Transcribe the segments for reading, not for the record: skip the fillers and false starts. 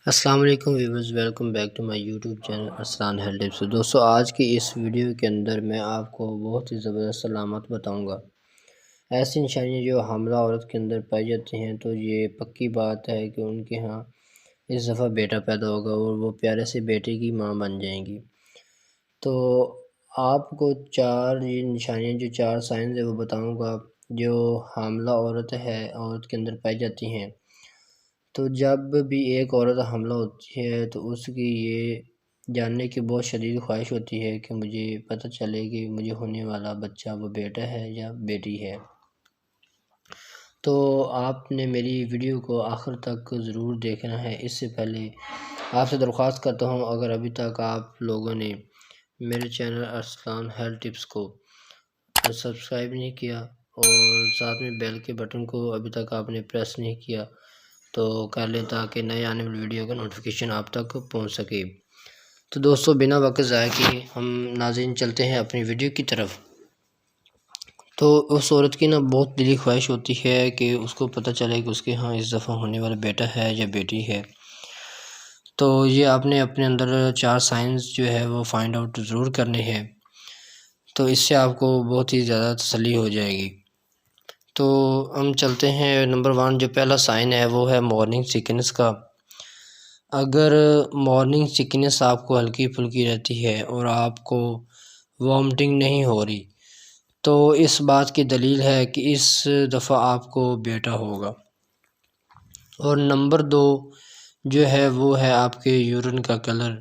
السلام علیکم viewers, welcome back to my YouTube channel Arslan health tips. دوستو، آج کی اس ویڈیو کے اندر میں آپ کو بہت ہی زبردست علامات بتاؤں گا، ایسی نشانیاں جو حاملہ عورت کے اندر پائی جاتی ہیں تو یہ پکی بات ہے کہ ان کے ہاں اس دفعہ بیٹا پیدا ہوگا اور وہ پیارے سے بیٹے کی ماں بن جائیں گی۔ تو آپ کو یہ نشانیاں جو 4 سائنز ہے وہ بتاؤں گا جو حاملہ عورت کے اندر پائی جاتی ہیں۔ تو جب بھی ایک عورت حاملہ ہوتی ہے تو اس کی یہ جاننے کی بہت شدید خواہش ہوتی ہے کہ مجھے پتہ چلے کہ مجھے ہونے والا بچہ وہ بیٹا ہے یا بیٹی ہے۔ تو آپ نے میری ویڈیو کو آخر تک ضرور دیکھنا ہے۔ اس سے پہلے آپ سے درخواست کرتا ہوں، اگر ابھی تک آپ لوگوں نے میرے چینل ارسلان ہیلتھ ٹپس کو سبسکرائب نہیں کیا اور ساتھ میں بیل کے بٹن کو ابھی تک آپ نے پریس نہیں کیا تو کر لیں تاکہ نئے آنے والی ویڈیو کا نوٹیفیکیشن آپ تک پہنچ سکے۔ تو دوستو، بنا وقت ضائع کیے ہم ناظرین چلتے ہیں اپنی ویڈیو کی طرف۔ تو اس عورت کی بہت دلی خواہش ہوتی ہے کہ اس کو پتہ چلے کہ اس کے ہاں اس دفعہ ہونے والا بیٹا ہے یا بیٹی ہے۔ تو یہ آپ نے اپنے اندر 4 سائنز جو ہے وہ فائنڈ آؤٹ ضرور کرنے ہیں، تو اس سے آپ کو بہت ہی زیادہ تسلی ہو جائے گی۔ تو ہم چلتے ہیں نمبر 1، جو پہلا سائن ہے وہ ہے مارننگ سیکنس کا۔ اگر مارننگ سیکنس آپ کو ہلکی پھلکی رہتی ہے اور آپ کو وامٹنگ نہیں ہو رہی تو اس بات کی دلیل ہے کہ اس دفعہ آپ کو بیٹا ہوگا۔ اور نمبر 2 جو ہے وہ ہے آپ کے یورین کا کلر۔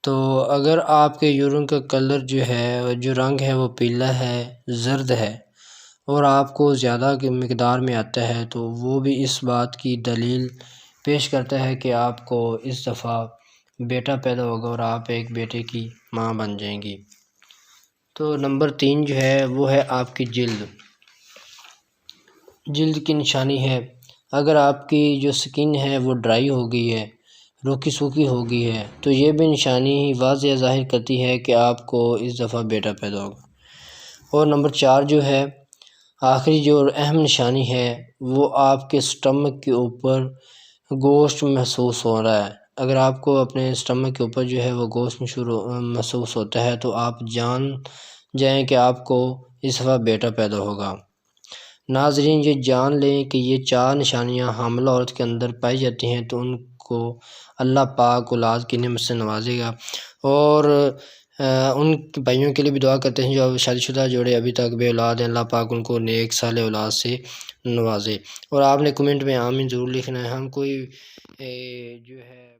تو اگر آپ کے یورین کا کلر جو رنگ ہے وہ پیلا ہے، زرد ہے اور آپ کو زیادہ مقدار میں آتا ہے تو وہ بھی اس بات کی دلیل پیش کرتا ہے کہ آپ کو اس دفعہ بیٹا پیدا ہوگا اور آپ ایک بیٹے کی ماں بن جائیں گی۔ تو نمبر 3 جو ہے وہ ہے آپ کی جلد کی نشانی ہے۔ اگر آپ کی جو سکن ہے وہ ڈرائی ہو گئی ہے، روکھی سوکھی ہو گئی ہے تو یہ بھی نشانی واضح ظاہر کرتی ہے کہ آپ کو اس دفعہ بیٹا پیدا ہوگا۔ اور نمبر 4 جو ہے آخری جو اہم نشانی ہے وہ آپ کے سٹمک کے اوپر گوشت محسوس ہو رہا ہے۔ اگر آپ کو اپنے سٹمک کے اوپر جو ہے وہ گوشت محسوس ہوتا ہے تو آپ جان جائیں کہ آپ کو اس دفعہ بیٹا پیدا ہوگا۔ ناظرین، یہ جان لیں کہ یہ 4 نشانیاں حاملہ عورت کے اندر پائی جاتی ہیں تو ان کو اللہ پاک اولاد کی نعمت سے نوازے گا۔ اور ان بھائیوں کے لیے بھی دعا کرتے ہیں جو شادی شدہ جوڑے ابھی تک بے اولاد ہیں، اللہ پاک ان کو نیک صالح اولاد سے نوازے۔ اور آپ نے کمنٹ میں آمین ضرور لکھنا ہے۔ ہم کوئی جو ہے